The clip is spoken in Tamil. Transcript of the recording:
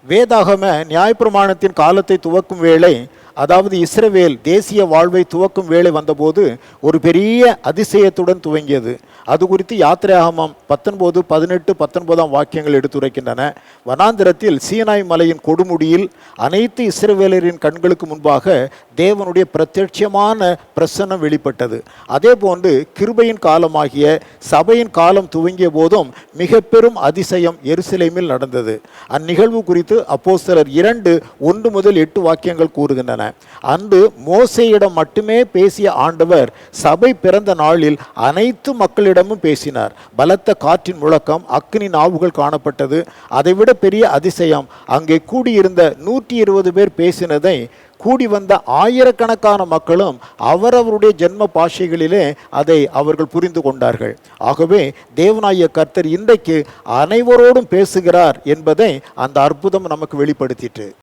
வேதாகம நியாயப்பிரமாணத்தின் காலத்தை துவக்கும் வேளை, அதாவது இஸ்ரவேல் தேசிய வாழ்வை துவக்கும் வேளை வந்தபோது ஒரு பெரிய அதிசயத்துடன் துவங்கியது. அது குறித்து யாத்திராகமம் 19, 18, 19 வாக்கியங்கள் எடுத்துரைக்கின்றன. வனாந்திரத்தில் சீனாய் மலையின் கொடுமுடியில் அனைத்து இஸ்ரவேலரின் கண்களுக்கு முன்பாக தேவனுடைய பிரத்யட்சமான பிரசன்னம் வெளிப்பட்டது. அதே போன்று கிருபையின் காலமாகிய சபையின் காலம் துவங்கிய போதும் மிக பெரும் அதிசயம் எருசலேமில் நடந்தது. அந்நிகழ்வு குறித்து அப்போஸ்தலர் 2, 1 முதல் 8 வாக்கியங்கள் கூறுகின்றன. அன்று மோசேயிடம் மட்டுமே பேசிய ஆண்டவர் சபை பிறந்த நாளில் அனைத்து மக்களிடமும் பேசினார். பலத்த காற்றின் முழக்கம், அக்கினி நாவுகள் காணப்பட்டது. அதைவிட பெரிய அதிசயம், அங்கே கூடியிருந்த 120 பேர் பேசினதை கூடி வந்த ஆயிரக்கணக்கான மக்களும் அவரவருடைய ஜென்ம பாஷைகளிலே அதை அவர்கள் புரிந்து கொண்டார்கள். ஆகவே தேவனாகிய கர்த்தர் இன்றைக்கு அனைவரோடும் பேசுகிறார் என்பதை அந்த அற்புதம் நமக்கு வெளிப்படுத்திற்று.